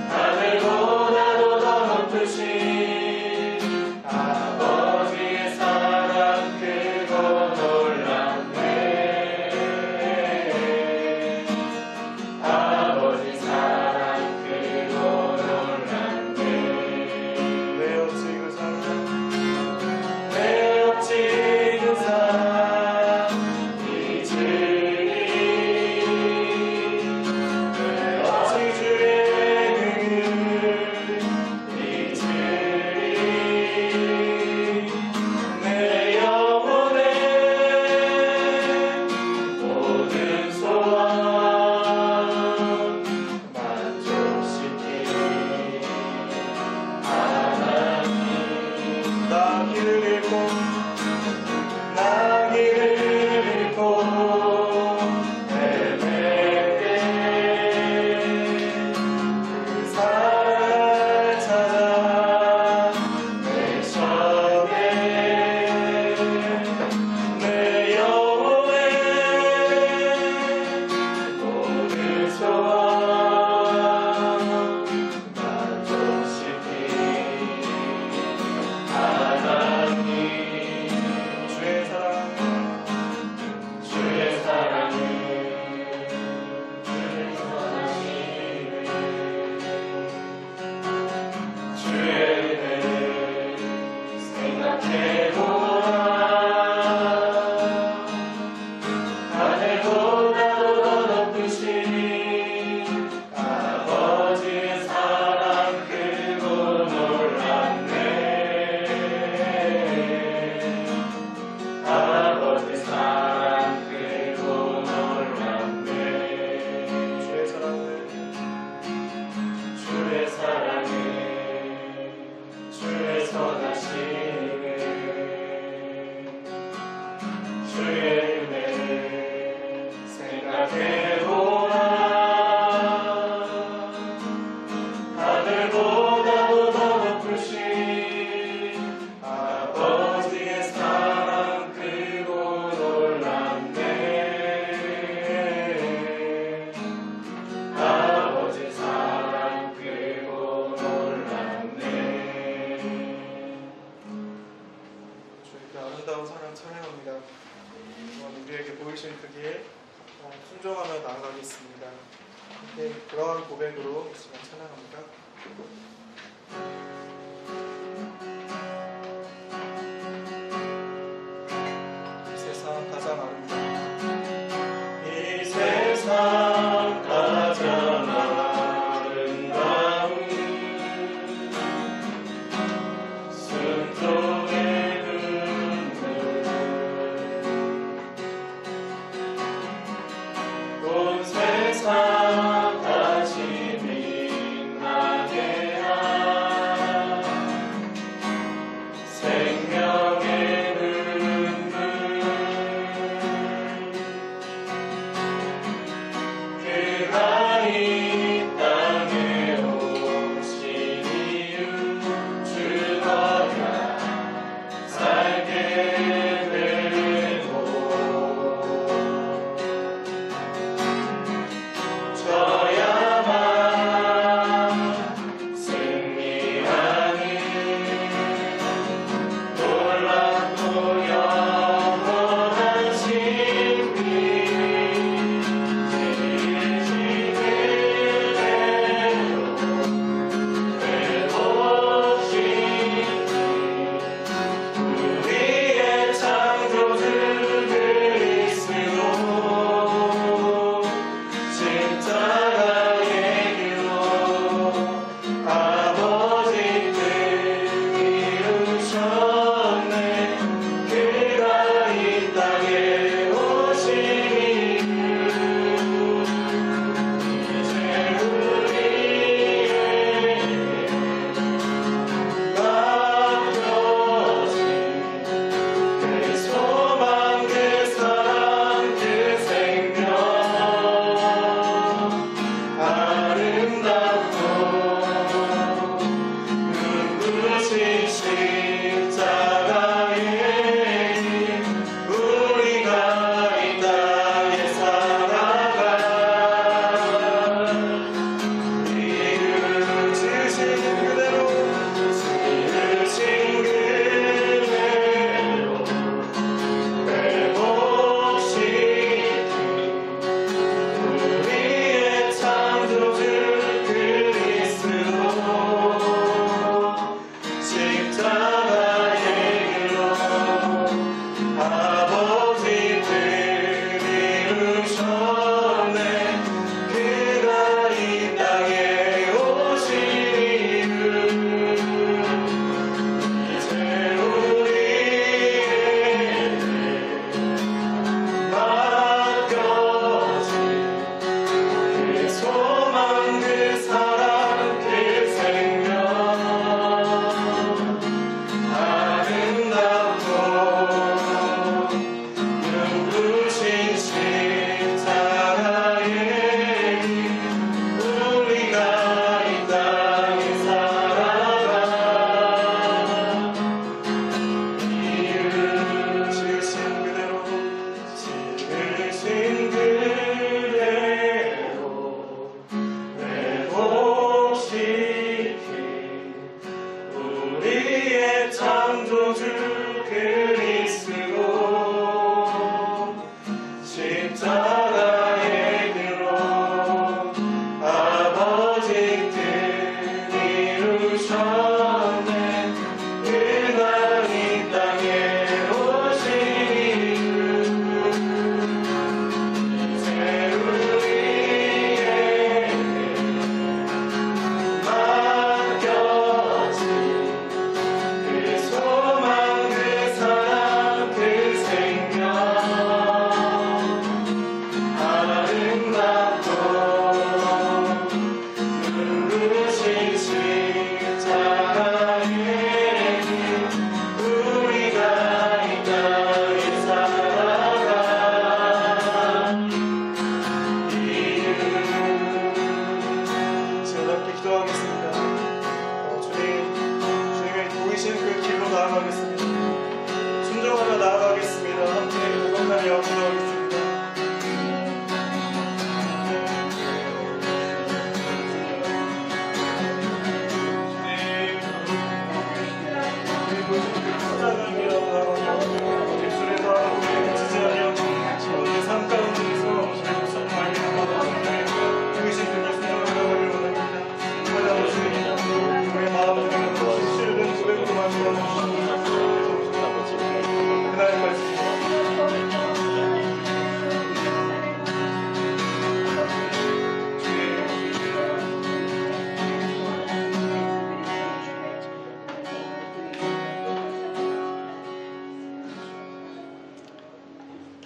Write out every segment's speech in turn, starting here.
하늘보다도 더 높으신 아버지의 사랑 크고 놀랍네. 아버지 사랑 크고 놀랍네. 내 어찌 그 사랑, 내 어찌 그 사랑 잊으리. 내 어찌 주의 긍휼 잊으리. 내 영혼의 모든 소원 만족시키리. 하나님 나 길을 잃고 나 길을 잃고 헤맬 때 그 사랑을 찾아 외쳐내. 내 영혼의 모든 소원 만족시키리. 하나님 주의 사랑, 주의 사랑을 주의 선하심을 주의 은혜를 생각해보라. 하늘보다도 더 높으신 아버지의 사랑 크고 놀랍네. 아버지 사랑 크고 놀랍네. 주의 사랑을 주의 사랑을 주의 선하심을 주의 은혜를 생각해보라. 하늘보다도 더 높으신 아버지의 사랑 크고 놀랍네. 아버지 사랑 크고 놀랍네. 주님께 아름다운 사랑 찬양합니다. 우리에게 보이신 크기에 순종하며 나아가겠습니다. 함께 그러한 고백으로 이 시간 찬양합니다. 이 세상 가장 아름다운 이 세상 가장 아름다운 순종의 눈물 온 세상 다시 빛나게 한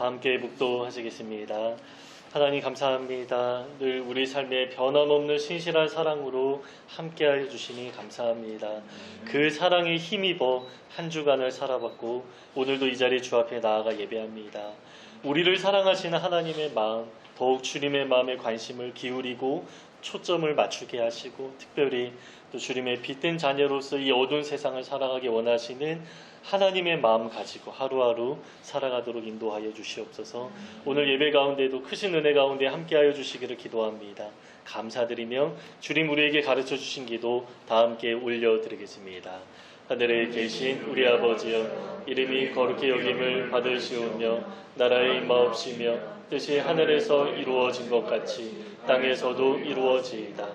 다 함께 묵도하시겠습니다. 하나님 감사합니다. 늘 우리 삶에 변함없는 신실한 사랑으로 함께하여 주시니 감사합니다. 그 사랑에 힘입어 한 주간을 살아봤고 오늘도 이 자리 주 앞에 나아가 예배합니다. 우리를 사랑하시는 하나님의 마음, 더욱 주님의 마음에 관심을 기울이고 초점을 맞추게 하시고 특별히 또 주님의 빛된 자녀로서 이 어두운 세상을 살아가기 원하시는 하나님의 마음 가지고 하루하루 살아가도록 인도하여 주시옵소서. 오늘 예배 가운데도 크신 은혜 가운데 함께하여 주시기를 기도합니다. 감사드리며 주님 우리에게 가르쳐 주신 기도 다 함께 올려드리겠습니다. 하늘에 계신 우리 아버지여, 이름이 거룩히 여김을 받으시오며 나라의 임하옵시며 뜻이 하늘에서 이루어진 것 같이 땅에서도 이루어지이다.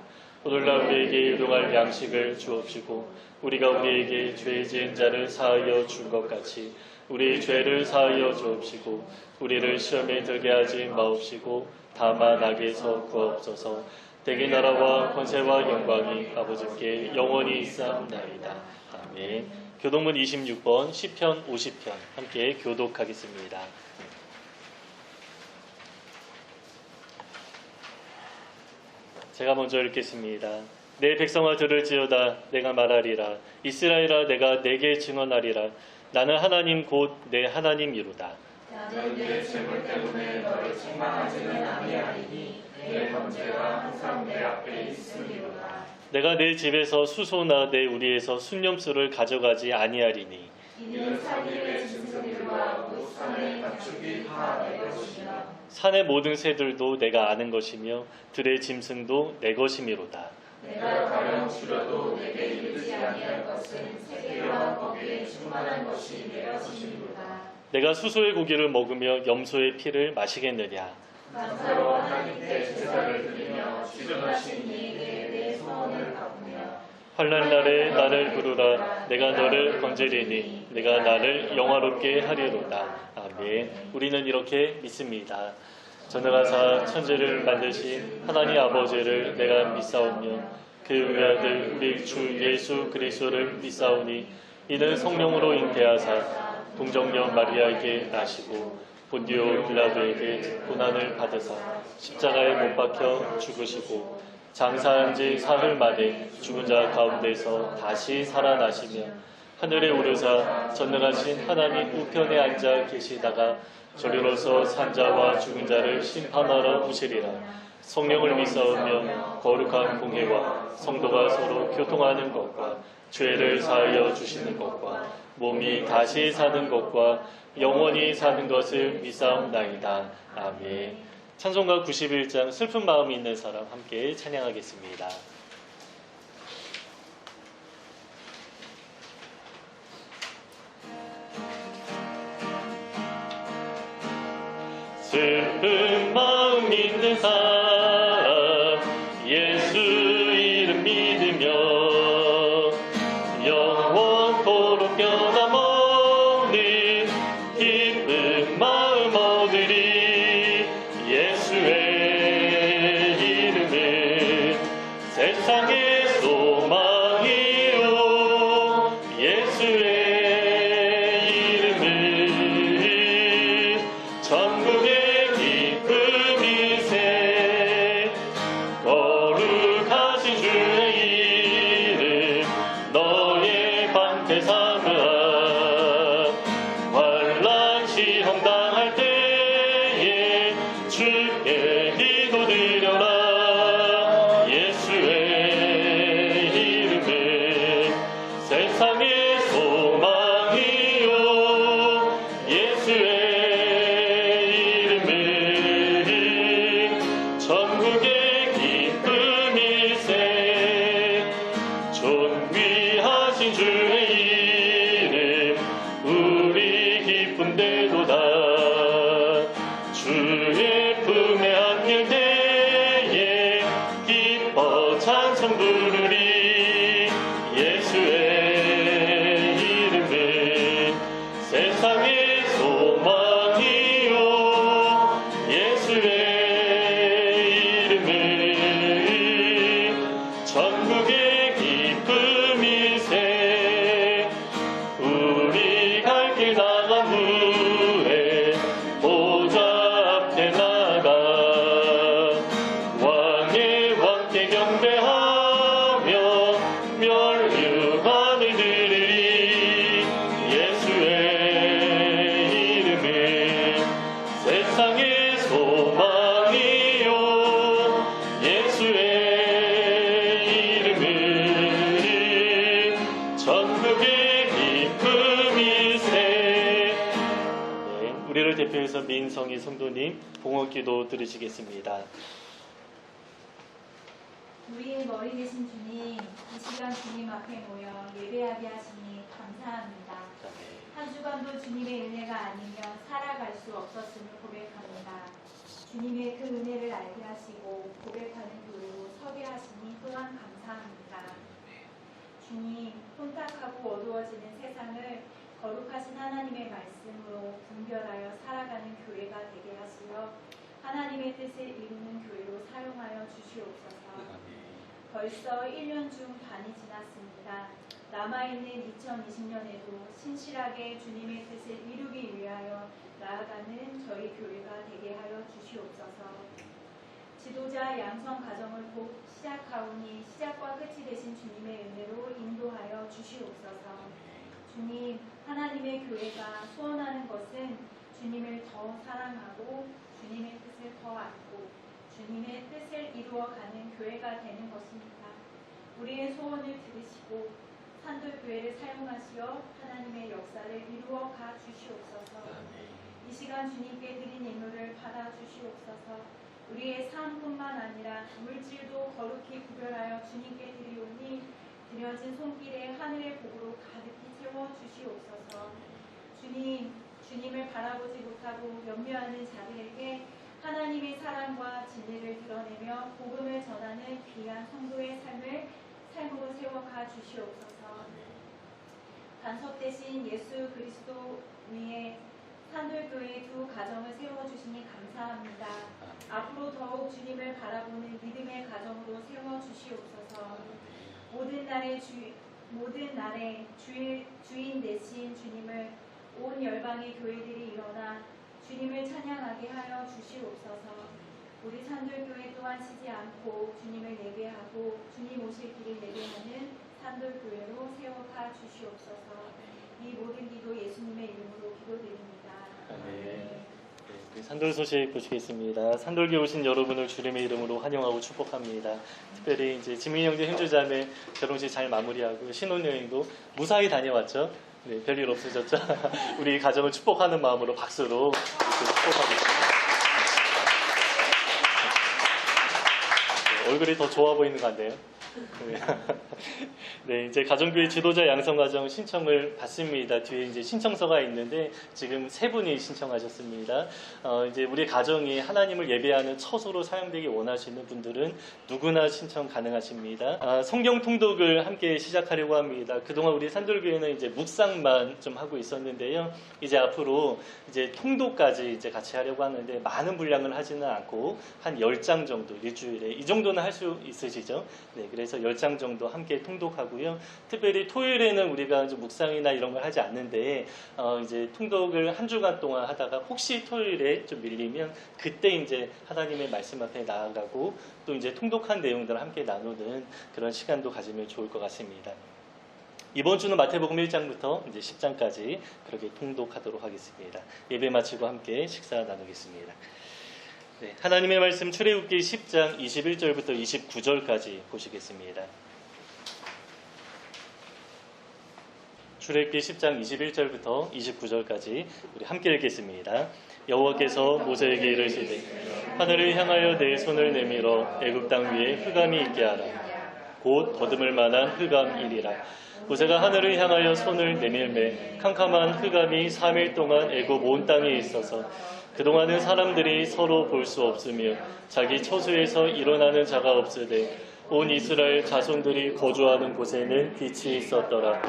오늘날 우리에게 일용할 양식을 주옵시고 우리가 우리에게 죄 지은 자를 사하여 준 것 같이 우리의 죄를 사하여 주옵시고 우리를 시험에 들게 하지 마옵시고 다만 악에서 구하옵소서. 대개 나라와 권세와 영광이 아버지께 영원히 있사옵나이다. 아멘. 교독문 26번 시편 50편 함께 교독하겠습니다. 제가 먼저 읽겠습니다. 내 백성아 들을지어다. 내가 말하리라. 이스라엘아 내가 내게 증언하리라. 나는 하나님 곧 내 하나님이로다. 나는 내 재물 때문에 너를 책망하지는 아니하리니 내 번제가 항상 내 앞에 있으리로다. 내가 내 집에서 수소나 내 우리에서 순념수를 가져가지 아니하리니 이는 산일의 짐승들과 그 산의 가축이 다 내 것이며 산의 모든 새들도 내가 아는 것이며 들의 짐승도 내 것이미로다. 내가 가령 줄여도 내게 이르지 아니할 것은 세계와 거기에 충만한 것이 내 것이미로다. 내가 수소의 고기를 먹으며 염소의 피를 마시겠느냐. 감사로 하나님께 제사를 드리며 주전하신 이에게 내 소원을 갚으며 환난 날에 나를 부르라. 내가 너를 건지리니 내가 나를 영화롭게 하리로다. 아멘. 우리는 이렇게 믿습니다. 전능하사 천지를 만드신 하나님 아버지를 내가 믿사오며 그 외아들 우리 주 예수 그리스도를 믿사오니 이는 성령으로 잉태하사 동정녀 마리아에게 나시고 본디오 빌라도에게 고난을 받으사 십자가에 못 박혀 죽으시고 장사한 지 사흘 만에 죽은 자 가운데서 다시 살아나시며 하늘에 오르사 전능하신 하나님 우편에 앉아 계시다가 저리로서 산자와 죽은 자를 심판하러 오시리라. 성령을 믿사오며 거룩한 공회와 성도가 서로 교통하는 것과 죄를 사하여 주시는 것과 몸이 다시 사는 것과 영원히 사는 것을 믿사옵나이다. 아멘. 찬송가 91장 슬픈 마음이 있는 사람 함께 찬양하겠습니다. 슬픈 마음 있는 사람 예수 이름 믿으며 영원토록 변함없는 기쁜 마음 얻으리. 예수의 이름은 세상의 소망이요 예수의 이름은 전국의 기쁨이세. 거룩하신 주의 이름 너의 방패 삼으라. 환난 시험 당할 때에 주께 기도드려라. 예수의 이름은 세상의 소망이요 예수의 전국의 기쁨일세. 존귀하신 주의 이름 우리 기쁨되도다. 주의 품에 민성희 성도님 봉헌기도 드리시겠습니다. 우리의 머리 되신 주님, 이 시간 주님 앞에 모여 예배하게 하시니 감사합니다. 한 주간도 주님의 은혜가 아니면 살아갈 수 없었음을 고백합니다. 주님의 그 은혜를 알게 하시고 고백하는 교회로 서게 하시니 또한 감사합니다. 주님, 혼탁하고 어두워지는 세상을 거룩하신 하나님의 말씀으로 분별하여 살아가는 교회가 되게 하시어 하나님의 뜻을 이루는 교회로 사용하여 주시옵소서. 벌써 1년 중 반이 지났습니다. 남아있는 2020년에도 신실하게 주님의 뜻을 이루기 위하여 나아가는 저희 교회가 되게 하여 주시옵소서. 지도자 양성 가정을 곧 시작하오니 시작과 끝이 되신 주님의 은혜로 인도하여 주시옵소서. 주님, 하나님의 교회가 소원하는 것은 주님을 더 사랑하고 주님의 뜻을 더 알고 주님의 뜻을 이루어가는 교회가 되는 것입니다. 우리의 소원을 들으시고 산돌교회를 사용하시어 하나님의 역사를 이루어가 주시옵소서. 이 시간 주님께 드린 예물을 받아 주시옵소서. 우리의 삶뿐만 아니라 물질도 거룩히 구별하여 주님께 드리오니 드려진 손길에 하늘의 복으로 가득히 채워 주시옵소서. 주님, 주님을 바라보지 못하고 염려하는 자들에게 하나님의 사랑과 진리를 드러내며 복음을 전하는 귀한 성도의 삶으로 세워가 주시옵소서. 단석 대신 예수 그리스도 위에 산돌교회 두 가정을 세워주시니 감사합니다. 앞으로 더욱 주님을 바라보는 믿음의 가정으로 세워주시옵소서. 모든 날의 주인 되신 주님을 온 열방의 교회들이 일어나 주님을 찬양하게 하여 주시옵소서. 우리 산돌교회 또한 쉬지 않고 주님을 예배하고 주님 오실 길을 예배하는 산돌교회로 세워가 주시옵소서. 이 모든 기도 예수님의 이름으로 기도드립니다. 아멘. 네, 산돌 소식 보시겠습니다. 산돌교회 오신 여러분을 주님의 이름으로 환영하고 축복합니다. 특별히 이제 지민 형제 형제자매 결혼식 잘 마무리하고 신혼여행도 무사히 다녀왔죠. 네, 별일 없으셨죠? 우리 가정을 축복하는 마음으로 박수로 축복합니다. 네, 얼굴이 더 좋아 보이는 것 같네요. 네, 이제 가정교회 지도자 양성과정 신청을 받습니다. 뒤에 이제 신청서가 있는데 지금 3분이 신청하셨습니다. 이제 우리 가정이 하나님을 예배하는 처소로 사용되기 원하시는 분들은 누구나 신청 가능하십니다. 성경 통독을 함께 시작하려고 합니다. 그동안 우리 산돌교회는 이제 묵상만 좀 하고 있었는데요. 이제 앞으로 이제 통독까지 이제 같이 하려고 하는데 많은 분량을 하지는 않고 한 10장 정도 일주일에 이 정도는 할 수 있으시죠? 네, 그래서 10장 정도 함께 통독하고요. 특별히 토요일에는 우리가 묵상이나 이런 걸 하지 않는데 이제 통독을 한 주간 동안 하다가 혹시 토요일에 좀 밀리면 그때 이제 하나님의 말씀 앞에 나아가고 또 이제 통독한 내용들을 함께 나누는 그런 시간도 가지면 좋을 것 같습니다. 이번 주는 마태복음 1장부터 이제 10장까지 그렇게 통독하도록 하겠습니다. 예배 마치고 함께 식사 나누겠습니다. 네, 하나님의 말씀 출애굽기 10장 21절부터 29절까지 보시겠습니다. 출애굽기 10장 21절부터 29절까지 우리 함께 읽겠습니다. 여호와께서 모세에게 이르시되 하늘을 향하여 내 손을 내밀어 애굽 땅 위에 흑암이 있게 하라. 곧 더듬을 만한 흑암이리라. 모세가 하늘을 향하여 손을 내밀매 캄캄한 흑암이 3일 동안 애굽 온 땅에 있어서 그동안은 사람들이 서로 볼 수 없으며 자기 처소에서 일어나는 자가 없으되 온 이스라엘 자손들이 거주하는 곳에는 빛이 있었더라.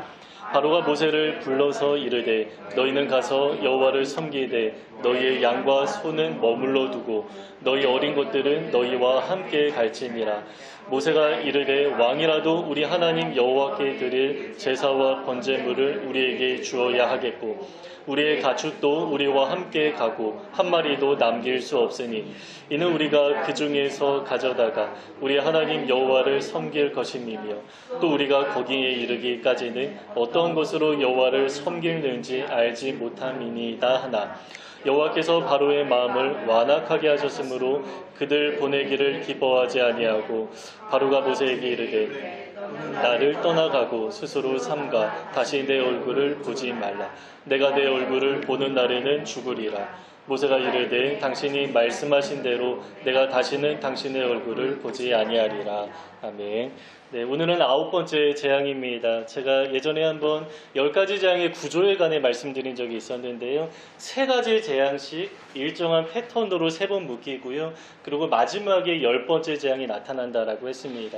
바로가 모세를 불러서 이르되 너희는 가서 여호와를 섬기되 너희의 양과 소는 머물러 두고 너희 어린 것들은 너희와 함께 갈지니라. 모세가 이르되 왕이라도 우리 하나님 여호와께 드릴 제사와 번제물을 우리에게 주어야 하겠고 우리의 가축도 우리와 함께 가고 한 마리도 남길 수 없으니 이는 우리가 그 중에서 가져다가 우리 하나님 여호와를 섬길 것임이며 또 우리가 거기에 이르기까지는 어떤 것으로 여호와를 섬길는지 알지 못함이니이다 하나 여호와께서 바로의 마음을 완악하게 하셨으므로 그들 보내기를 기뻐하지 아니하고 바로가 모세에게 이르되 나를 떠나가고 스스로 삼가 다시 내 얼굴을 보지 말라. 내가 내 얼굴을 보는 날에는 죽으리라. 모세가 이르되 당신이 말씀하신 대로 내가 다시는 당신의 얼굴을 보지 아니하리라. 아멘. 네, 오늘은 9번째 재앙입니다. 제가 예전에 한번 10가지 재앙의 구조에 관해 말씀드린 적이 있었는데요. 3가지 재앙씩 일정한 패턴으로 3번 묶이고요. 그리고 마지막에 10번째 재앙이 나타난다라고 했습니다.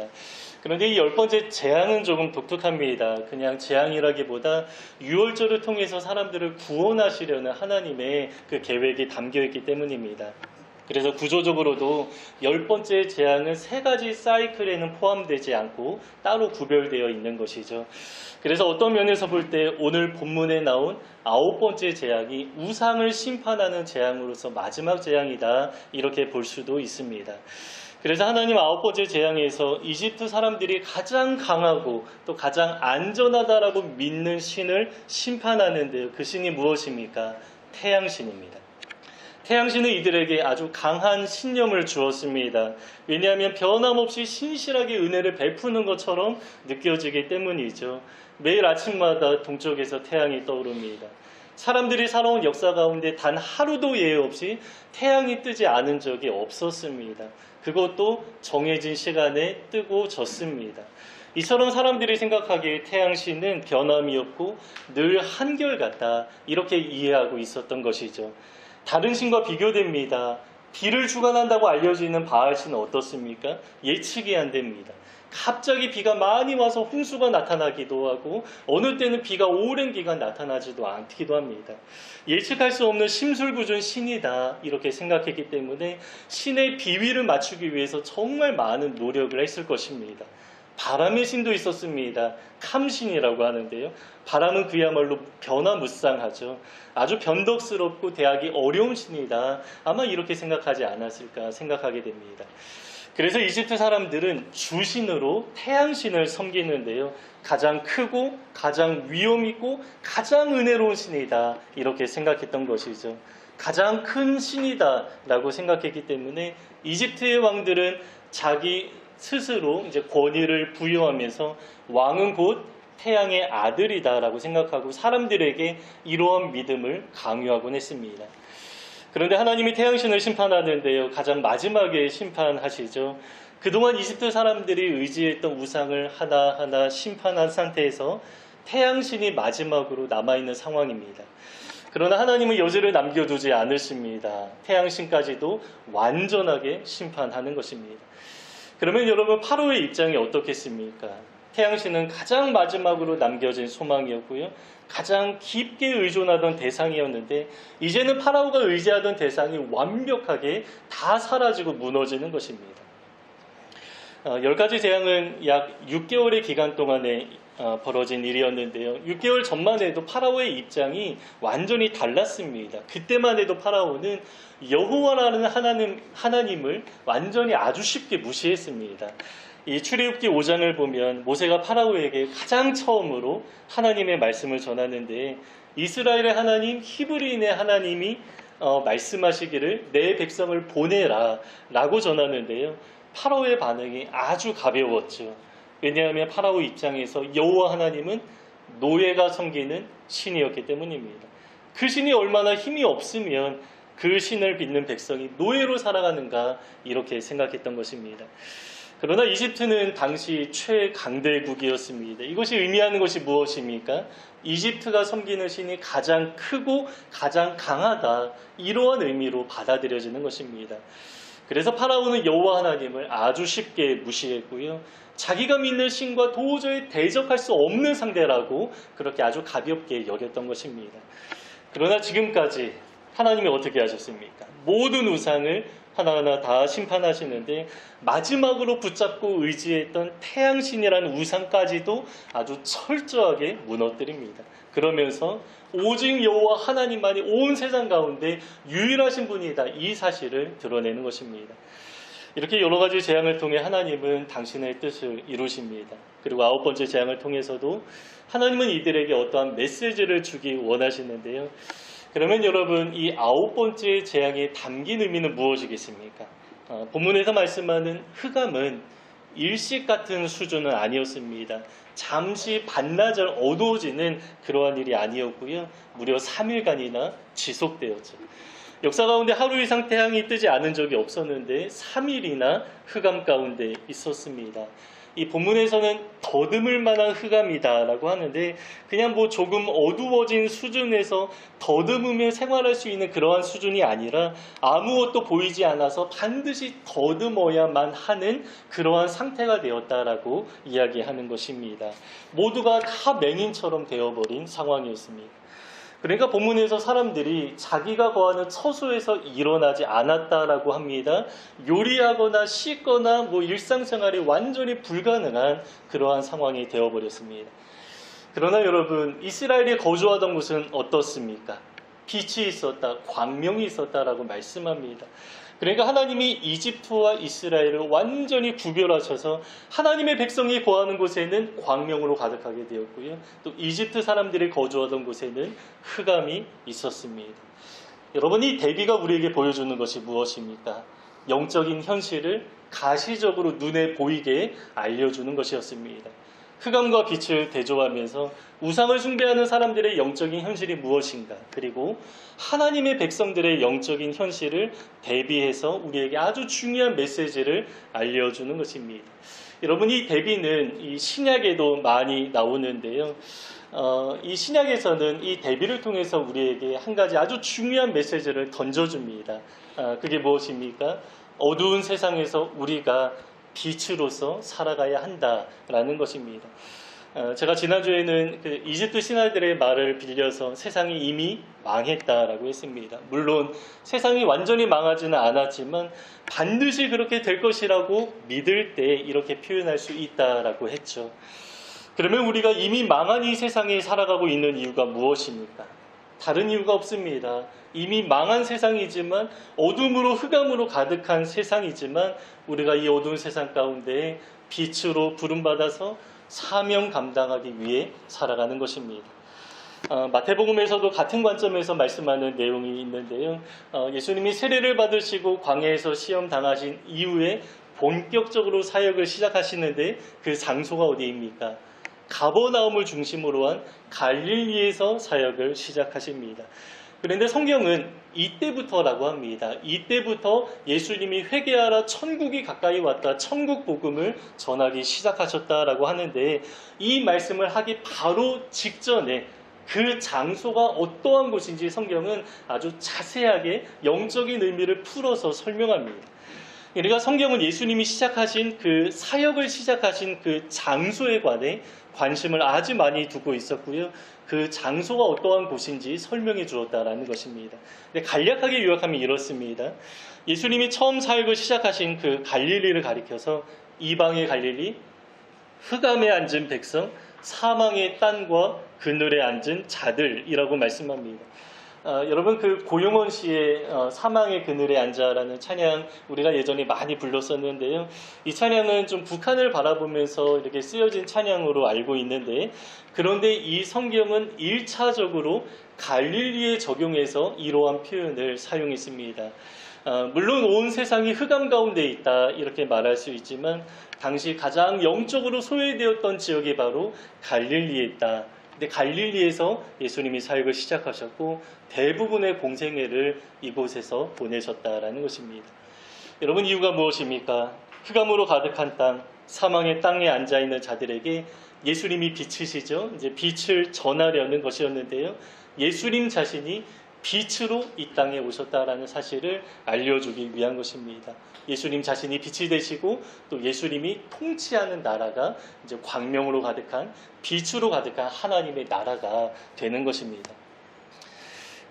그런데 이 10번째 재앙은 조금 독특합니다. 그냥 재앙이라기보다 유월절을 통해서 사람들을 구원하시려는 하나님의 그 계획이 담겨있기 때문입니다. 그래서 구조적으로도 10번째 재앙은 3가지 사이클에는 포함되지 않고 따로 구별되어 있는 것이죠. 그래서 어떤 면에서 볼 때 오늘 본문에 나온 9번째 재앙이 우상을 심판하는 재앙으로서 마지막 재앙이다, 이렇게 볼 수도 있습니다. 그래서 하나님 9번째 재앙에서 이집트 사람들이 가장 강하고 또 가장 안전하다라고 믿는 신을 심판하는데요. 그 신이 무엇입니까? 태양신입니다. 태양신은 이들에게 아주 강한 신념을 주었습니다. 왜냐하면 변함없이 신실하게 은혜를 베푸는 것처럼 느껴지기 때문이죠. 매일 아침마다 동쪽에서 태양이 떠오릅니다. 사람들이 살아온 역사 가운데 단 하루도 예외 없이 태양이 뜨지 않은 적이 없었습니다. 그것도 정해진 시간에 뜨고 졌습니다. 이처럼 사람들이 생각하기에 태양신은 변함이 없고 늘 한결같다, 이렇게 이해하고 있었던 것이죠. 다른 신과 비교됩니다. 비를 주관한다고 알려지는 바알신은 어떻습니까? 예측이 안 됩니다. 갑자기 비가 많이 와서 홍수가 나타나기도 하고 어느 때는 비가 오랜 기간 나타나지도 않기도 합니다. 예측할 수 없는 심술부준 신이다, 이렇게 생각했기 때문에 신의 비위를 맞추기 위해서 정말 많은 노력을 했을 것입니다. 바람의 신도 있었습니다. 캄신이라고 하는데요. 바람은 그야말로 변화무쌍하죠. 아주 변덕스럽고 대하기 어려운 신이다, 아마 이렇게 생각하지 않았을까 생각하게 됩니다. 그래서 이집트 사람들은 주신으로 태양신을 섬기는데요. 가장 크고 가장 위험 있고 가장 은혜로운 신이다, 이렇게 생각했던 것이죠. 가장 큰 신이다 라고 생각했기 때문에 이집트의 왕들은 자기 스스로 이제 권위를 부여하면서 왕은 곧 태양의 아들이다라고 생각하고 사람들에게 이러한 믿음을 강요하곤 했습니다. 그런데 하나님이 태양신을 심판하는데요, 가장 마지막에 심판하시죠. 그동안 이집트 사람들이 의지했던 우상을 하나하나 심판한 상태에서 태양신이 마지막으로 남아있는 상황입니다. 그러나 하나님은 여지를 남겨두지 않으십니다. 태양신까지도 완전하게 심판하는 것입니다. 그러면 여러분, 파로의 입장이 어떻겠습니까? 태양신은 가장 마지막으로 남겨진 소망이었고요. 가장 깊게 의존하던 대상이었는데 이제는 파라오가 의지하던 대상이 완벽하게 다 사라지고 무너지는 것입니다. 10가지 재앙은 약 6개월의 기간 동안에 벌어진 일이었는데요. 6개월 전만 해도 파라오의 입장이 완전히 달랐습니다. 그때만 해도 파라오는 여호와라는 하나님을 완전히 아주 쉽게 무시했습니다. 이 출애굽기 5장을 보면 모세가 파라오에게 가장 처음으로 하나님의 말씀을 전하는데, 이스라엘의 하나님, 히브리인의 하나님이 말씀하시기를 내 백성을 보내라 라고 전하는데요. 파라오의 반응이 아주 가벼웠죠. 왜냐하면 파라오 입장에서 여호와 하나님은 노예가 섬기는 신이었기 때문입니다. 그 신이 얼마나 힘이 없으면 그 신을 믿는 백성이 노예로 살아가는가, 이렇게 생각했던 것입니다. 그러나 이집트는 당시 최강대국이었습니다. 이것이 의미하는 것이 무엇입니까? 이집트가 섬기는 신이 가장 크고 가장 강하다, 이러한 의미로 받아들여지는 것입니다. 그래서 파라오는 여호와 하나님을 아주 쉽게 무시했고요. 자기가 믿는 신과 도저히 대적할 수 없는 상대라고 그렇게 아주 가볍게 여겼던 것입니다. 그러나 지금까지 하나님이 어떻게 하셨습니까? 모든 우상을 하나하나 다 심판하시는데 마지막으로 붙잡고 의지했던 태양신이라는 우상까지도 아주 철저하게 무너뜨립니다. 그러면서 오직 여호와 하나님만이 온 세상 가운데 유일하신 분이다, 이 사실을 드러내는 것입니다. 이렇게 여러 가지 재앙을 통해 하나님은 당신의 뜻을 이루십니다. 그리고 9번째 재앙을 통해서도 하나님은 이들에게 어떠한 메시지를 주기 원하시는데요. 그러면 여러분, 이 9번째 재앙에 담긴 의미는 무엇이겠습니까? 본문에서 말씀하는 흑암은 일식 같은 수준은 아니었습니다. 잠시 반나절 어두워지는 그러한 일이 아니었고요. 무려 3일간이나 지속되었죠. 역사 가운데 하루 이상 태양이 뜨지 않은 적이 없었는데 3일이나 흑암 가운데 있었습니다. 이 본문에서는 더듬을 만한 흑암이다라고 하는데 그냥 뭐 조금 어두워진 수준에서 더듬으며 생활할 수 있는 그러한 수준이 아니라 아무것도 보이지 않아서 반드시 더듬어야만 하는 그러한 상태가 되었다라고 이야기하는 것입니다. 모두가 다 맹인처럼 되어버린 상황이었습니다. 그러니까 본문에서 사람들이 자기가 거하는 처소에서 일어나지 않았다라고 합니다. 요리하거나 씻거나 뭐 일상생활이 완전히 불가능한 그러한 상황이 되어버렸습니다. 그러나 여러분, 이스라엘이 거주하던 곳은 어떻습니까? 빛이 있었다, 광명이 있었다라고 말씀합니다. 그러니까 하나님이 이집트와 이스라엘을 완전히 구별하셔서 하나님의 백성이 거하는 곳에는 광명으로 가득하게 되었고요. 또 이집트 사람들이 거주하던 곳에는 흑암이 있었습니다. 여러분, 이 대비가 우리에게 보여주는 것이 무엇입니까? 영적인 현실을 가시적으로 눈에 보이게 알려주는 것이었습니다. 흑암과 빛을 대조하면서 우상을 숭배하는 사람들의 영적인 현실이 무엇인가, 그리고 하나님의 백성들의 영적인 현실을 대비해서 우리에게 아주 중요한 메시지를 알려주는 것입니다. 여러분, 이 대비는 이 신약에도 많이 나오는데요. 이 신약에서는 이 대비를 통해서 우리에게 한 가지 아주 중요한 메시지를 던져줍니다. 그게 무엇입니까? 어두운 세상에서 우리가 빛으로서 살아가야 한다라는 것입니다. 제가 지난주에는 그 이집트 신하들의 말을 빌려서 세상이 이미 망했다라고 했습니다. 물론 세상이 완전히 망하지는 않았지만 반드시 그렇게 될 것이라고 믿을 때 이렇게 표현할 수 있다라고 했죠. 그러면 우리가 이미 망한 이 세상에 살아가고 있는 이유가 무엇입니까? 다른 이유가 없습니다. 이미 망한 세상이지만, 어둠으로 흑암으로 가득한 세상이지만 우리가 이 어두운 세상 가운데 빛으로 부름받아서 사명 감당하기 위해 살아가는 것입니다. 마태복음에서도 같은 관점에서 말씀하는 내용이 있는데요. 예수님이 세례를 받으시고 광야에서 시험 당하신 이후에 본격적으로 사역을 시작하시는데 그 장소가 어디입니까? 가버나움을 중심으로 한 갈릴리에서 사역을 시작하십니다. 그런데 성경은 이때부터라고 합니다. 이때부터 예수님이 회개하라, 천국이 가까이 왔다, 천국 복음을 전하기 시작하셨다라고 하는데, 이 말씀을 하기 바로 직전에 그 장소가 어떠한 곳인지 성경은 아주 자세하게 영적인 의미를 풀어서 설명합니다. 그러니까 성경은 예수님이 시작하신 그 사역을 시작하신 그 장소에 관해 관심을 아주 많이 두고 있었고요. 그 장소가 어떠한 곳인지 설명해 주었다라는 것입니다. 근데 간략하게 요약하면 이렇습니다. 예수님이 처음 사역을 시작하신 그 갈릴리를 가리켜서 이방의 갈릴리, 흑암에 앉은 백성, 사망의 땅과 그늘에 앉은 자들이라고 말씀합니다. 여러분, 그 고용원 씨의 사망의 그늘에 앉아라는 찬양 우리가 예전에 많이 불렀었는데요. 이 찬양은 좀 북한을 바라보면서 이렇게 쓰여진 찬양으로 알고 있는데, 그런데 이 성경은 1차적으로 갈릴리에 적용해서 이러한 표현을 사용했습니다. 물론 온 세상이 흑암 가운데 있다 이렇게 말할 수 있지만 당시 가장 영적으로 소외되었던 지역이 바로 갈릴리에 있다. 근데 갈릴리에서 예수님이 사역을 시작하셨고 대부분의 공생애를 이곳에서 보내셨다라는 것입니다. 여러분, 이유가 무엇입니까? 흑암으로 가득한 땅, 사망의 땅에 앉아있는 자들에게 예수님이 빛이시죠. 이제 빛을 전하려는 것이었는데요. 예수님 자신이 빛으로 이 땅에 오셨다라는 사실을 알려주기 위한 것입니다. 예수님 자신이 빛이 되시고 또 예수님이 통치하는 나라가 이제 광명으로 가득한, 빛으로 가득한 하나님의 나라가 되는 것입니다.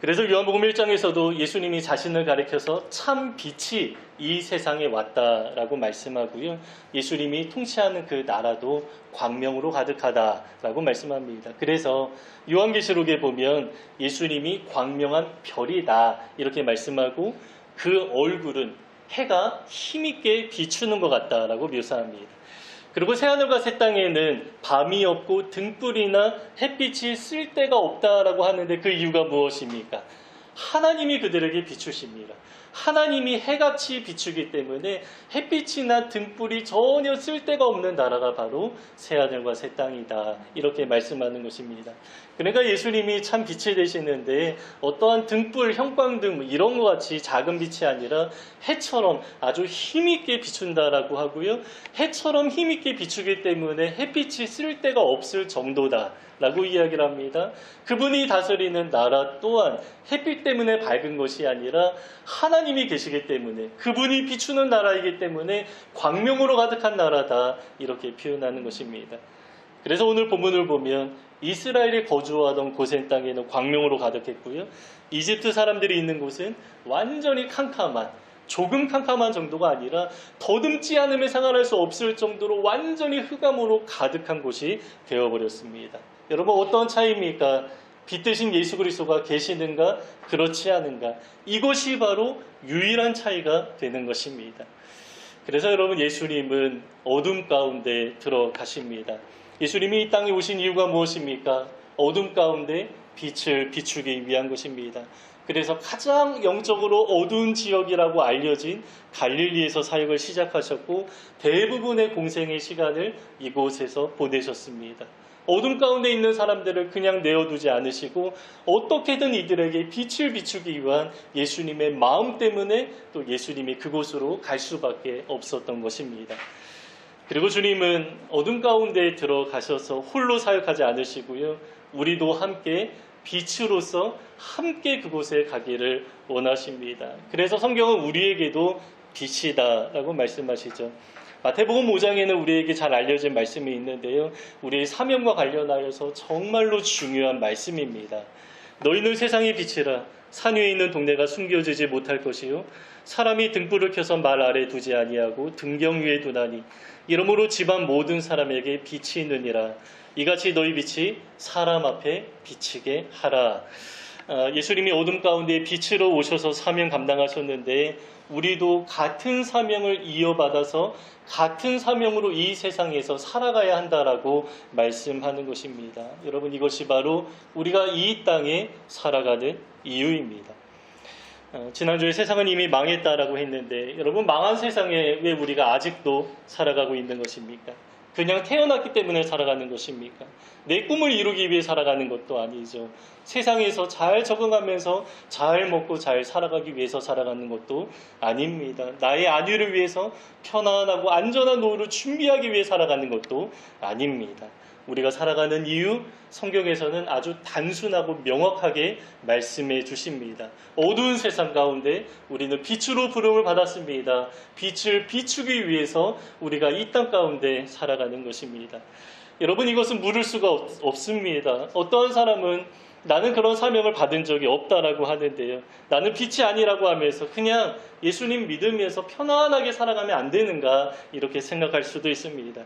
그래서 요한복음 1장에서도 예수님이 자신을 가리켜서 참 빛이 이 세상에 왔다라고 말씀하고요. 예수님이 통치하는 그 나라도 광명으로 가득하다라고 말씀합니다. 그래서 요한계시록에 보면 예수님이 광명한 별이다 이렇게 말씀하고, 그 얼굴은 해가 힘있게 비추는 것 같다라고 묘사합니다. 그리고 새하늘과 새 땅에는 밤이 없고 등불이나 햇빛이 쓸 데가 없다라고 하는데 그 이유가 무엇입니까? 하나님이 그들에게 비추십니다. 하나님이 해같이 비추기 때문에 햇빛이나 등불이 전혀 쓸데가 없는 나라가 바로 새하늘과 새 땅이다. 이렇게 말씀하는 것입니다. 그러니까 예수님이 참 빛이 되시는데 어떠한 등불, 형광등 이런 것 같이 작은 빛이 아니라 해처럼 아주 힘있게 비춘다라고 하고요. 해처럼 힘있게 비추기 때문에 햇빛이 쓸데가 없을 정도다 라고 이야기를 합니다. 그분이 다스리는 나라 또한 햇빛 때문에 밝은 것이 아니라 하나님이 계시기 때문에, 그분이 비추는 나라이기 때문에 광명으로 가득한 나라다, 이렇게 표현하는 것입니다. 그래서 오늘 본문을 보면 이스라엘이 거주하던 고센 땅에는 광명으로 가득했고요. 이집트 사람들이 있는 곳은 완전히 캄캄한, 조금 캄캄한 정도가 아니라 더듬지 않으면 생활할 수 없을 정도로 완전히 흑암으로 가득한 곳이 되어버렸습니다. 여러분, 어떤 차이입니까? 빛 대신 예수 그리스도가 계시는가, 그렇지 않은가? 이것이 바로 유일한 차이가 되는 것입니다. 그래서 여러분, 예수님은 어둠 가운데 들어가십니다. 예수님이 이 땅에 오신 이유가 무엇입니까? 어둠 가운데 빛을 비추기 위한 것입니다. 그래서 가장 영적으로 어두운 지역이라고 알려진 갈릴리에서 사역을 시작하셨고 대부분의 공생의 시간을 이곳에서 보내셨습니다. 어둠 가운데 있는 사람들을 그냥 내어두지 않으시고 어떻게든 이들에게 빛을 비추기 위한 예수님의 마음 때문에 또 예수님이 그곳으로 갈 수밖에 없었던 것입니다. 그리고 주님은 어둠 가운데 들어가셔서 홀로 사역하지 않으시고요. 우리도 함께 빛으로서 함께 그곳에 가기를 원하십니다. 그래서 성경은 우리에게도 빛이다라고 말씀하시죠. 마태복음 5장에는 우리에게 잘 알려진 말씀이 있는데요. 우리의 사명과 관련하여서 정말로 중요한 말씀입니다. 너희는 세상의 빛이라. 산 위에 있는 동네가 숨겨지지 못할 것이요 사람이 등불을 켜서 말 아래 두지 아니하고 등경 위에 두나니 이러므로 집안 모든 사람에게 빛이 있느니라. 이같이 너희 빛이 사람 앞에 비치게 하라. 예수님이 어둠 가운데 빛으로 오셔서 사명 감당하셨는데 우리도 같은 사명을 이어받아서 같은 사명으로 이 세상에서 살아가야 한다라고 말씀하는 것입니다. 여러분, 이것이 바로 우리가 이 땅에 살아가는 이유입니다. 지난주에 세상은 이미 망했다라고 했는데 여러분, 망한 세상에 왜 우리가 아직도 살아가고 있는 것입니까? 그냥 태어났기 때문에 살아가는 것입니까? 내 꿈을 이루기 위해 살아가는 것도 아니죠. 세상에서 잘 적응하면서 잘 먹고 잘 살아가기 위해서 살아가는 것도 아닙니다. 나의 안위를 위해서 편안하고 안전한 노후를 준비하기 위해 살아가는 것도 아닙니다. 우리가 살아가는 이유, 성경에서는 아주 단순하고 명확하게 말씀해 주십니다. 어두운 세상 가운데 우리는 빛으로 부름을 받았습니다. 빛을 비추기 위해서 우리가 이 땅 가운데 살아가는 것입니다. 여러분, 이것은 물을 수가 없습니다. 어떠한 사람은 나는 그런 사명을 받은 적이 없다라고 하는데요. 나는 빛이 아니라고 하면서 그냥 예수님 믿으면서 편안하게 살아가면 안 되는가, 이렇게 생각할 수도 있습니다.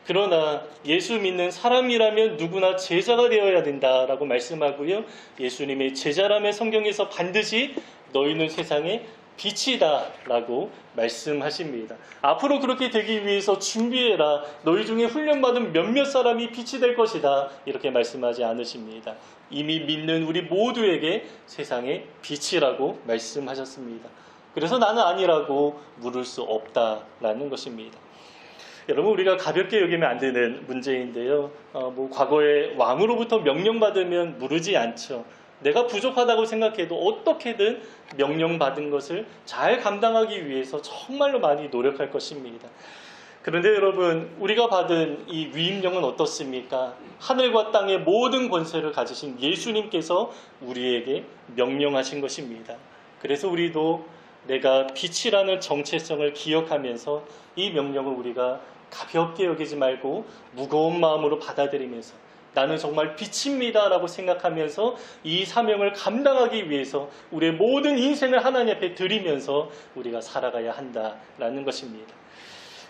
그러나 예수 믿는 사람이라면 누구나 제자가 되어야 된다라고 말씀하고요. 예수님의 제자라면 성경에서 반드시 너희는 세상의 빛이다 라고 말씀하십니다. 앞으로 그렇게 되기 위해서 준비해라. 너희 중에 훈련받은 몇몇 사람이 빛이 될 것이다. 이렇게 말씀하지 않으십니다. 이미 믿는 우리 모두에게 세상의 빛이라고 말씀하셨습니다. 그래서 나는 아니라고 물을 수 없다라는 것입니다. 여러분, 우리가 가볍게 여기면 안 되는 문제인데요. 과거에 왕으로부터 명령받으면 무르지 않죠. 내가 부족하다고 생각해도 어떻게든 명령받은 것을 잘 감당하기 위해서 정말로 많이 노력할 것입니다. 그런데 여러분, 우리가 받은 이 위임령은 어떻습니까? 하늘과 땅의 모든 권세를 가지신 예수님께서 우리에게 명령하신 것입니다. 그래서 우리도 내가 빛이라는 정체성을 기억하면서 이 명령을 우리가 가볍게 여기지 말고 무거운 마음으로 받아들이면서 나는 정말 빛입니다 라고 생각하면서 이 사명을 감당하기 위해서 우리의 모든 인생을 하나님 앞에 드리면서 우리가 살아가야 한다라는 것입니다.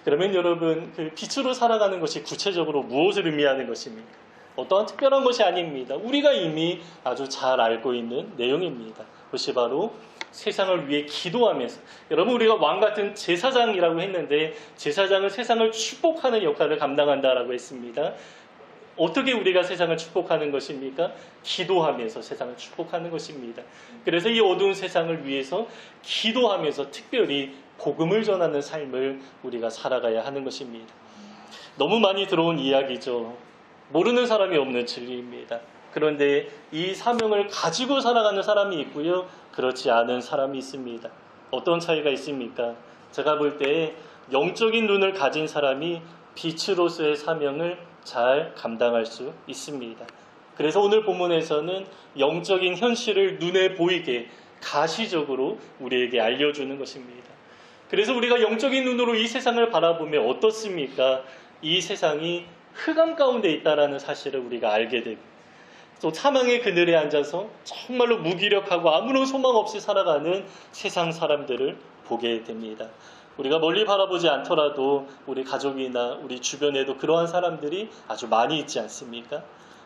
그러면 여러분, 그 빛으로 살아가는 것이 구체적으로 무엇을 의미하는 것입니까? 어떠한 특별한 것이 아닙니다. 우리가 이미 아주 잘 알고 있는 내용입니다. 그것이 바로 세상을 위해 기도하면서, 여러분, 우리가 왕 같은 제사장이라고 했는데 제사장은 세상을 축복하는 역할을 감당한다라고 했습니다. 어떻게 우리가 세상을 축복하는 것입니까? 기도하면서 세상을 축복하는 것입니다. 그래서 이 어두운 세상을 위해서 기도하면서 특별히 복음을 전하는 삶을 우리가 살아가야 하는 것입니다. 너무 많이 들어온 이야기죠. 모르는 사람이 없는 진리입니다. 그런데 이 사명을 가지고 살아가는 사람이 있고요. 그렇지 않은 사람이 있습니다. 어떤 차이가 있습니까? 제가 볼 때 영적인 눈을 가진 사람이 빛으로서의 사명을 잘 감당할 수 있습니다. 그래서 오늘 본문에서는 영적인 현실을 눈에 보이게 가시적으로 우리에게 알려주는 것입니다. 그래서 우리가 영적인 눈으로 이 세상을 바라보면 어떻습니까? 이 세상이 흑암 가운데 있다는 사실을 우리가 알게 되고 또 사망의 그늘에 앉아서 정말로 무기력하고 아무런 소망 없이 살아가는 세상 사람들을 보게 됩니다. 우리가 멀리 바라보지 않더라도 우리 가족이나 우리 주변에도 그러한 사람들이 아주 많이 있지 않습니까?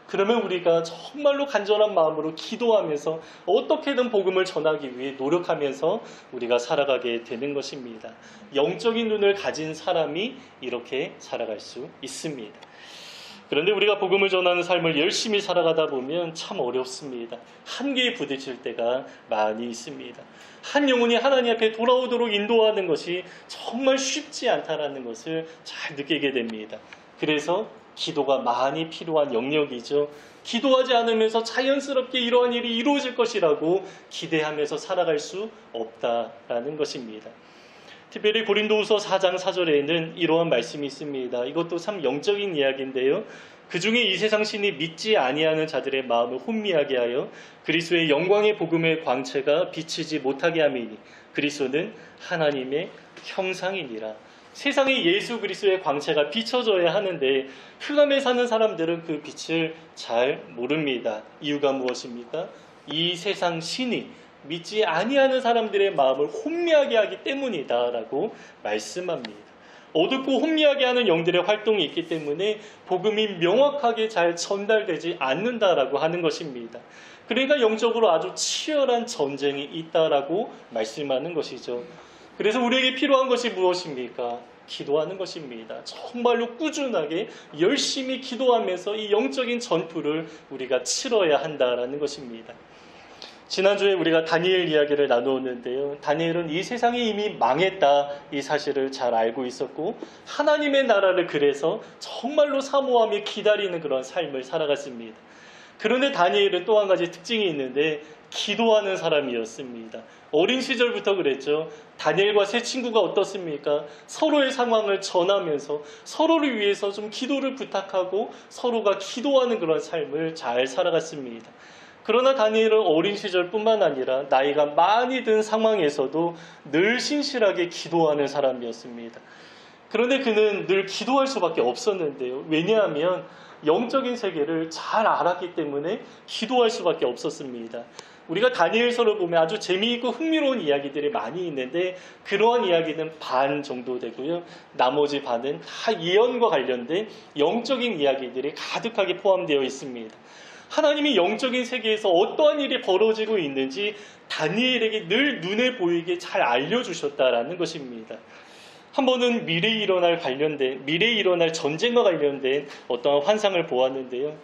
그러면 우리가 정말로 간절한 마음으로 기도하면서 어떻게든 복음을 전하기 위해 노력하면서 우리가 살아가게 되는 것입니다. 영적인 눈을 가진 사람이 이렇게 살아갈 수 있습니다. 그런데 우리가 복음을 전하는 삶을 열심히 살아가다 보면 참 어렵습니다. 한계에 부딪힐 때가 많이 있습니다. 한 영혼이 하나님 앞에 돌아오도록 인도하는 것이 정말 쉽지 않다는 것을 잘 느끼게 됩니다. 그래서 기도가 많이 필요한 영역이죠. 기도하지 않으면서 자연스럽게 이러한 일이 이루어질 것이라고 기대하면서 살아갈 수 없다라는 것입니다. 특별히 고린도후서 4장 4절에는 이러한 말씀이 있습니다. 이것도 참 영적인 이야기인데요. 그 중에 이 세상 신이 믿지 아니하는 자들의 마음을 혼미하게 하여 그리스도의 영광의 복음의 광채가 비치지 못하게 함이니 그리스도는 하나님의 형상이니라. 세상에 예수 그리스도의 광채가 비춰져야 하는데 흑암에 사는 사람들은 그 빛을 잘 모릅니다. 이유가 무엇입니까? 이 세상 신이 믿지 아니하는 사람들의 마음을 혼미하게 하기 때문이다라고 말씀합니다. 어둡고 혼미하게 하는 영들의 활동이 있기 때문에 복음이 명확하게 잘 전달되지 않는다라고 하는 것입니다. 그러니까 영적으로 아주 치열한 전쟁이 있다라고 말씀하는 것이죠. 그래서 우리에게 필요한 것이 무엇입니까? 기도하는 것입니다. 정말로 꾸준하게 열심히 기도하면서 이 영적인 전투를 우리가 치러야 한다라는 것입니다. 지난주에 우리가 다니엘 이야기를 나누었는데요. 다니엘은 이 세상이 이미 망했다 이 사실을 잘 알고 있었고 하나님의 나라를 그래서 정말로 사모하며 기다리는 그런 삶을 살아갔습니다. 그런데 다니엘은 또 한 가지 특징이 있는데 기도하는 사람이었습니다. 어린 시절부터 그랬죠. 다니엘과 세 친구가 어떻습니까? 서로의 상황을 전하면서 서로를 위해서 좀 기도를 부탁하고 서로가 기도하는 그런 삶을 잘 살아갔습니다. 그러나 다니엘은 어린 시절뿐만 아니라 나이가 많이 든 상황에서도 늘 신실하게 기도하는 사람이었습니다. 그런데 그는 늘 기도할 수밖에 없었는데요. 왜냐하면 영적인 세계를 잘 알았기 때문에 기도할 수밖에 없었습니다. 우리가 다니엘서를 보면 아주 재미있고 흥미로운 이야기들이 많이 있는데 그러한 이야기는 반 정도 되고요. 나머지 반은 다 예언과 관련된 영적인 이야기들이 가득하게 포함되어 있습니다. 하나님이 영적인 세계에서 어떠한 일이 벌어지고 있는지 다니엘에게 늘 눈에 보이게 잘 알려주셨다라는 것입니다. 한 번은 미래에 일어날 전쟁과 관련된 어떠한 환상을 보았는데요.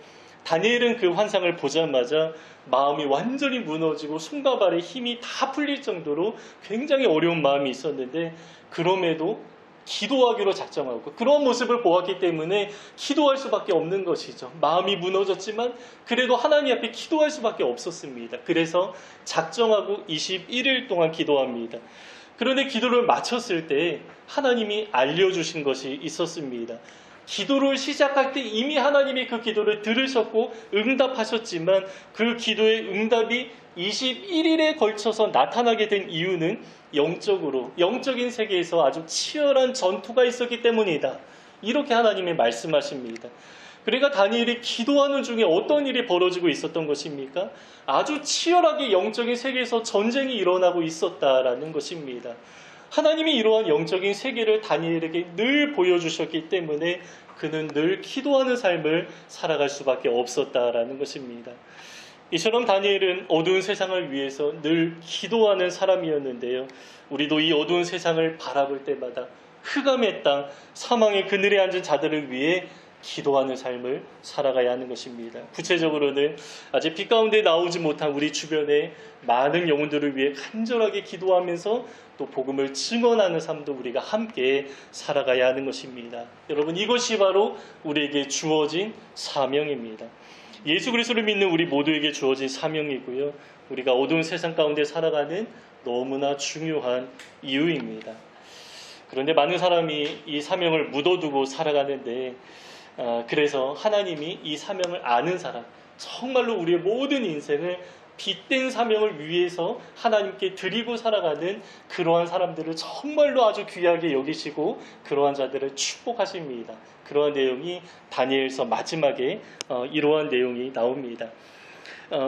다니엘은 그 환상을 보자마자 마음이 완전히 무너지고 손과 발에 힘이 다 풀릴 정도로 굉장히 어려운 마음이 있었는데 그럼에도 기도하기로 작정하고 그런 모습을 보았기 때문에 기도할 수밖에 없는 것이죠. 마음이 무너졌지만 그래도 하나님 앞에 기도할 수밖에 없었습니다. 그래서 작정하고 21일 동안 기도합니다. 그런데 기도를 마쳤을 때 하나님이 알려주신 것이 있었습니다. 기도를 시작할 때 이미 하나님이 그 기도를 들으셨고 응답하셨지만 그 기도의 응답이 21일에 걸쳐서 나타나게 된 이유는 영적인 세계에서 아주 치열한 전투가 있었기 때문이다. 이렇게 하나님이 말씀하십니다. 그러니까 다니엘이 기도하는 중에 어떤 일이 벌어지고 있었던 것입니까? 아주 치열하게 영적인 세계에서 전쟁이 일어나고 있었다라는 것입니다. 하나님이 이러한 영적인 세계를 다니엘에게 늘 보여주셨기 때문에 그는 늘 기도하는 삶을 살아갈 수밖에 없었다라는 것입니다. 이처럼 다니엘은 어두운 세상을 위해서 늘 기도하는 사람이었는데요. 우리도 이 어두운 세상을 바라볼 때마다 흑암의 땅, 사망의 그늘에 앉은 자들을 위해 기도하는 삶을 살아가야 하는 것입니다. 구체적으로는 아직 빛 가운데 나오지 못한 우리 주변의 많은 영혼들을 위해 간절하게 기도하면서 또 복음을 증언하는 삶도 우리가 함께 살아가야 하는 것입니다. 여러분, 이것이 바로 우리에게 주어진 사명입니다. 예수 그리스도를 믿는 우리 모두에게 주어진 사명이고요. 우리가 어두운 세상 가운데 살아가는 너무나 중요한 이유입니다. 그런데 많은 사람이 이 사명을 묻어두고 살아가는데 그래서 하나님이 이 사명을 아는 사람, 정말로 우리의 모든 인생을 빛된 사명을 위해서 하나님께 드리고 살아가는 그러한 사람들을 정말로 아주 귀하게 여기시고 그러한 자들을 축복하십니다. 그러한 내용이 다니엘서 마지막에 이러한 내용이 나옵니다.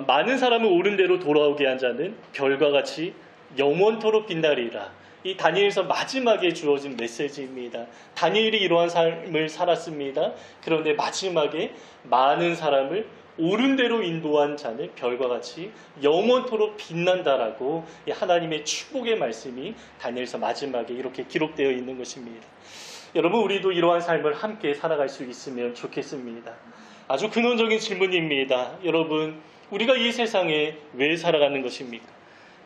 많은 사람을 옳은 대로 돌아오게 한 자는 별과 같이 영원토록 빛나리라. 이 다니엘서 마지막에 주어진 메시지입니다. 다니엘이 이러한 삶을 살았습니다. 그런데 마지막에 많은 사람을 옳은 대로 인도한 자는 별과 같이 영원토록 빛난다라고 하나님의 축복의 말씀이 다니엘서 마지막에 이렇게 기록되어 있는 것입니다. 여러분, 우리도 이러한 삶을 함께 살아갈 수 있으면 좋겠습니다. 아주 근원적인 질문입니다. 여러분, 우리가 이 세상에 왜 살아가는 것입니까?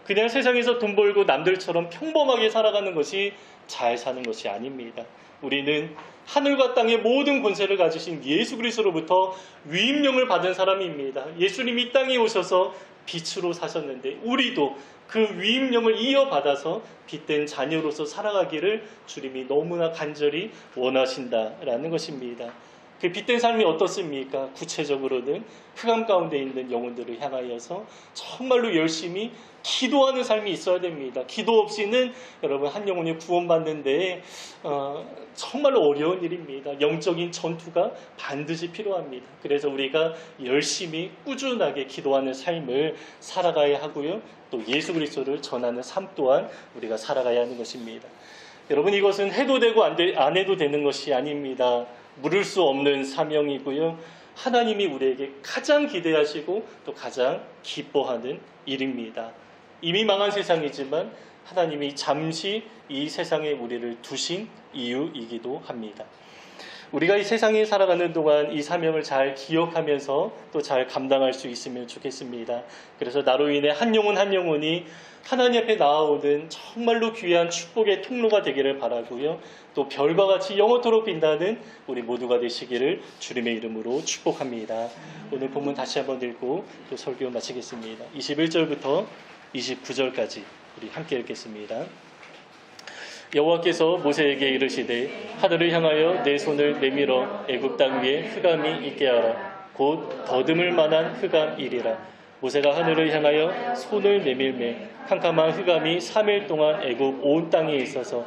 그냥 세상에서 돈 벌고 남들처럼 평범하게 살아가는 것이 잘 사는 것이 아닙니다. 우리는 하늘과 땅의 모든 권세를 가지신 예수 그리스도로부터 위임령을 받은 사람입니다. 예수님이 이 땅에 오셔서 빛으로 사셨는데 우리도 그 위임령을 이어받아서 빛된 자녀로서 살아가기를 주님이 너무나 간절히 원하신다라는 것입니다. 그 빛된 삶이 어떻습니까? 구체적으로는 흑암 가운데 있는 영혼들을 향하여서 정말로 열심히 기도하는 삶이 있어야 됩니다. 기도 없이는 여러분 한 영혼이 구원받는데 정말로 어려운 일입니다. 영적인 전투가 반드시 필요합니다. 그래서 우리가 열심히 꾸준하게 기도하는 삶을 살아가야 하고요. 또 예수 그리스도를 전하는 삶 또한 우리가 살아가야 하는 것입니다. 여러분, 이것은 해도 되고 안 해도 되는 것이 아닙니다. 물을 수 없는 사명이고요. 하나님이 우리에게 가장 기대하시고 또 가장 기뻐하는 일입니다. 이미 망한 세상이지만 하나님이 잠시 이 세상에 우리를 두신 이유이기도 합니다. 우리가 이 세상에 살아가는 동안 이 사명을 잘 기억하면서 또 잘 감당할 수 있으면 좋겠습니다. 그래서 나로 인해 한 영혼이 하나님 앞에 나아오는 정말로 귀한 축복의 통로가 되기를 바라고요. 또 별과 같이 영원토록 빛나는 우리 모두가 되시기를 주님의 이름으로 축복합니다. 오늘 본문 다시 한번 읽고 또 설교 마치겠습니다. 21절부터 29절까지 우리 함께 읽겠습니다. 여호와께서 모세에게 이르시되 하늘을 향하여 내 손을 내밀어 애굽 땅 위에 흑암이 있게 하라. 곧 더듬을 만한 흑암이리라. 모세가 하늘을 향하여 손을 내밀매 캄캄한 흑암이 3일 동안 애굽 온 땅에 있어서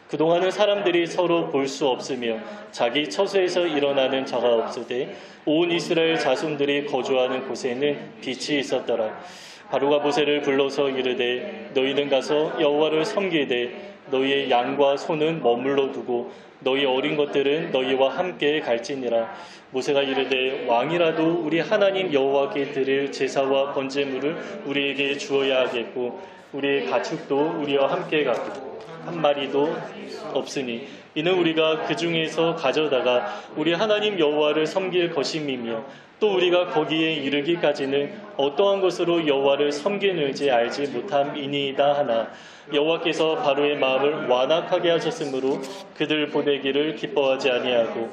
그동안은 사람들이 서로 볼 수 없으며 자기 처소에서 일어나는 자가 없으되 온 이스라엘 자손들이 거주하는 곳에는 빛이 있었더라. 바로가 모세를 불러서 이르되 너희는 가서 여호와를 섬기되 너희의 양과 소는 머물러 두고 너희 어린 것들은 너희와 함께 갈지니라. 모세가 이르되 왕이라도 우리 하나님 여호와께 드릴 제사와 번제물을 우리에게 주어야 하겠고 우리의 가축도 우리와 함께 가고 한 마리도 없으니 이는 우리가 그 중에서 가져다가 우리 하나님 여호와를 섬길 것임이며 또 우리가 거기에 이르기까지는 어떠한 것으로 여호와를 섬기는지 알지 못함이니이다 하나 여호와께서 바로의 마음을 완악하게 하셨으므로 그들 보내기를 기뻐하지 아니하고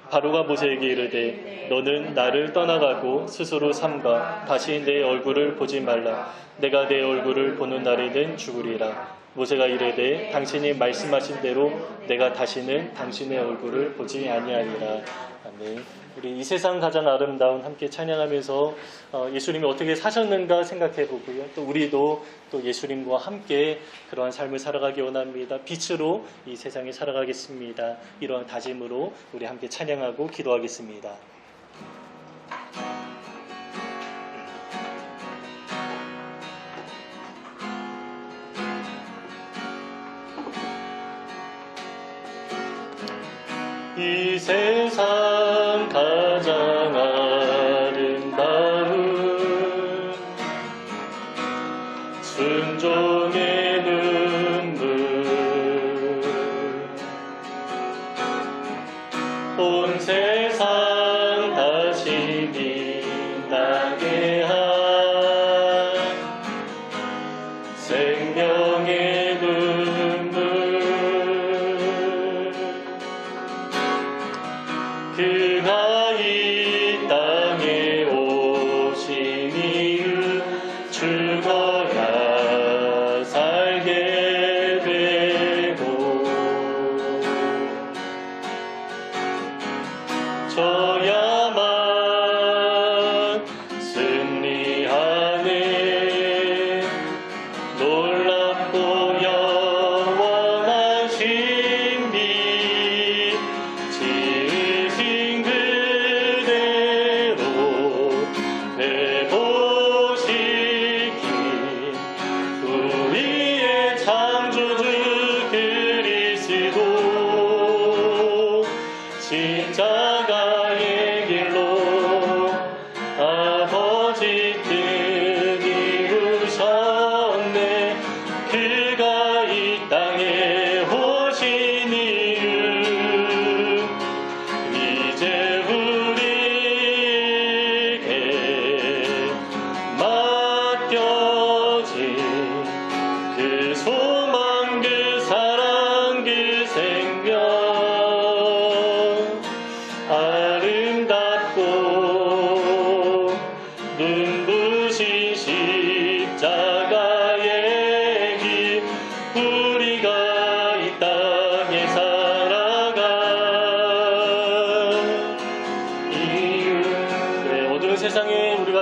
바로가 모세에게 이르되 너는 나를 떠나가고 스스로 삼가 다시 내 얼굴을 보지 말라. 내가 내 얼굴을 보는 날에는 죽으리라. 모세가 이르되 당신이 말씀하신 대로 내가 다시는 당신의 얼굴을 보지 아니하리라. 아멘. 우리 이 세상 가장 아름다운 함께 찬양하면서 예수님이 어떻게 사셨는가 생각해 보고요. 또 우리도 또 예수님과 함께 그러한 삶을 살아가기 원합니다. 빛으로 이 세상에 살아가겠습니다. 이러한 다짐으로 우리 함께 찬양하고 기도하겠습니다. 이 세상 가장 아름다운 순종의 눈물 온 세상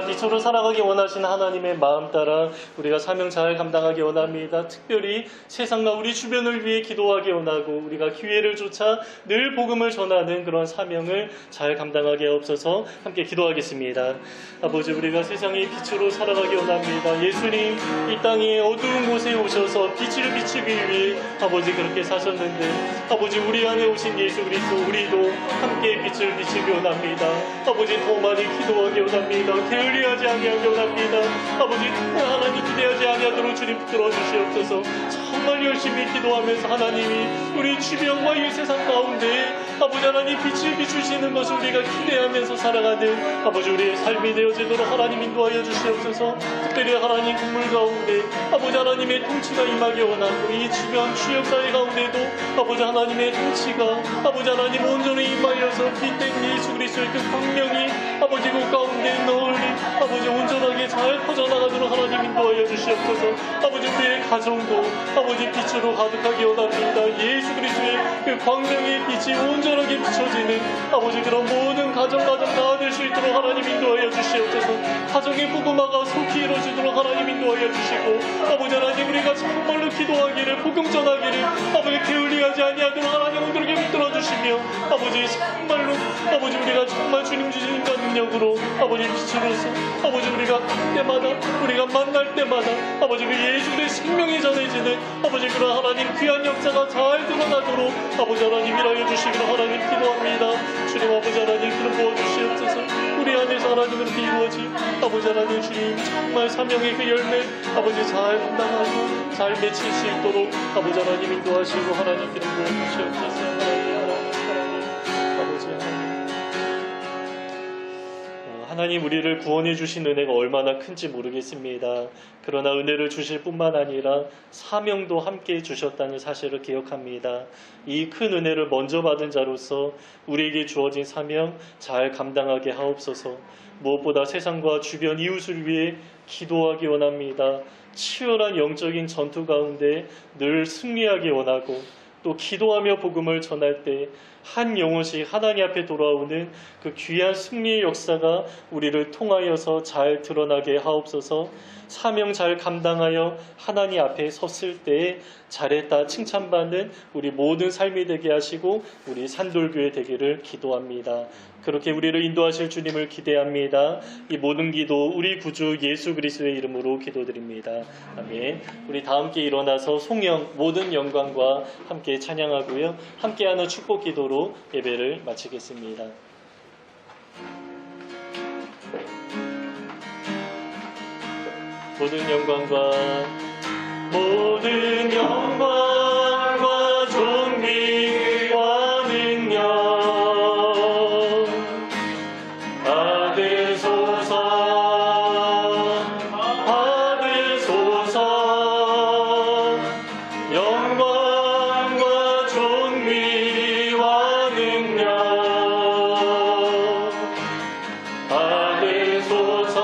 빛으로 살아가기 원하시는 하나님의 마음 따라 우리가 사명 잘 감당하기 원합니다. 특별히 세상과 우리 주변을 위해 기도하기 원하고 우리가 기회를 조차 늘 복음을 전하는 그런 사명을 잘 감당하게 하옵소서. 함께 기도하겠습니다. 아버지, 우리가 세상의 빛으로 살아가기 원합니다. 예수님 이 땅에 어두운 곳에 오셔서 빛을 비추기 위해 아버지 그렇게 사셨는데 아버지 우리 안에 오신 예수 그리스도 우리도 함께 빛을 비추기 원합니다. 아버지 더 많이 기도하기 원합니다. 게을리하지 아니하기 원합니다. 아버지 하나님 기대하지 아니하도록 주님 붙들어 주시옵소서. 정말 열심히 기도하면서 하나님이 우리 주변과 이 세상 가운데 아버지 하나님 빛을 비추시는 것을 우리가 기대하면서 살아가는 아버지 우리의 삶이 되어지도록 하나님 인도하여 주시옵소서. 특별히 하나님 국물 가운데 아버지 하나님의 통치가 임하기 원하고 이 주변 주역사회 가운데도 아버지 하나님의 통치가 아버지 하나님 온전히 임하여서 빛된 예수 그리스도의 그 광명이 아버지 그 가운데 널리 아버지 온전하게 잘 퍼져나가도록 하나님 인도하여 주시옵소서. 아버지 우리의 가정도 아버지 빛으로 가득하게 원합니다. 예수 그리스도의 그 광명의 빛이 온전하게 비춰지는 아버지 그런 모든 가정 다 될 수 있도록 하나님 인도하여 주시옵소서. 가정의 복음화가 속히 이루어지도록 하나님 인도하여 주시고 아버지 하나님 우리가 정말로 기도하기를 복음 전하기를 아버지 게을리하지 아니하도록 하나님 온전하게 붙들어 주시며 아버지 정말로 아버지 우리가 정말 주님 주신 인간 능력으로 아버지 빛으로서 아버지 우리가 갈 때마다 우리가 만날 때마다 아버지 그 예수의 생명이 전해지는 아버지 그런 하나님 귀한 역사가 잘 드러나도록 아버지 하나님 일하여 주시기를 하나님 기도합니다. 주님 아버지 하나님 그런 도와주시옵소서. 우리 안에서 하나님 그렇게 이루어진 아버지 하나님 주님 정말 사명의 그 열매 아버지 잘 감당하고 잘 맺힐 수 있도록 아버지 하나님 인도하시고 하나님 기름 부어주시옵소서. 아버지 하나님 우리를 구원해 주신 은혜가 얼마나 큰지 모르겠습니다. 그러나 은혜를 주실 뿐만 아니라 사명도 함께 주셨다는 사실을 기억합니다. 이 큰 은혜를 먼저 받은 자로서 우리에게 주어진 사명 잘 감당하게 하옵소서. 무엇보다 세상과 주변 이웃을 위해 기도하기 원합니다. 치열한 영적인 전투 가운데 늘 승리하기 원하고 또 기도하며 복음을 전할 때 한 영혼씩 하나님 앞에 돌아오는 그 귀한 승리의 역사가 우리를 통하여서 잘 드러나게 하옵소서. 사명 잘 감당하여 하나님 앞에 섰을 때 잘했다 칭찬받는 우리 모든 삶이 되게 하시고 우리 산돌교회 되기를 기도합니다. 그렇게 우리를 인도하실 주님을 기대합니다. 이 모든 기도 우리 구주 예수 그리스도의 이름으로 기도드립니다. 아멘. 우리 다 함께 일어나서 송영 모든 영광과 함께 찬양하고요. 함께하는 축복 기도로 예배를 마치겠습니다. 모든 영광과 존귀와 능력 받으소서. 영광과 존귀와 능력 받으소서.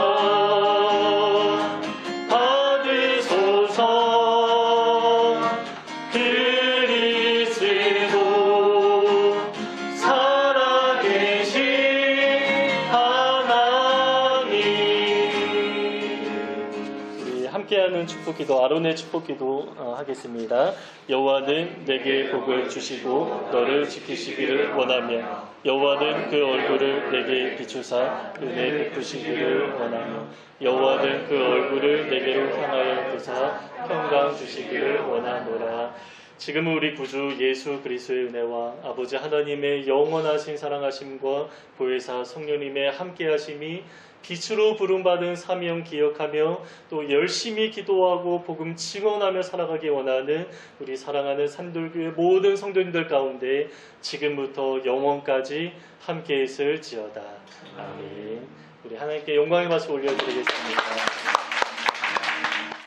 함께하는 축복기도 아론의 축복기도 하겠습니다. 여호와는 내게 복을 주시고 너를 지키시기를 원하며 여호와는 그 얼굴을 내게 비추사 은혜 베푸시기를 원하며 여호와는 그 얼굴을 내게로 향하여 드사 평강 주시기를 원하노라. 지금은 우리 구주 예수 그리스도의 은혜와 아버지 하나님의 영원하신 사랑하심과 보혜사 성령님의 함께하심이 빛으로 부름받은 사명 기억하며 또 열심히 기도하고 복음 증언하며 살아가기 원하는 우리 사랑하는 산돌교회 모든 성도님들 가운데 지금부터 영원까지 함께 있을지어다. 아멘. 우리 하나님께 영광의 박수 올려드리겠습니다.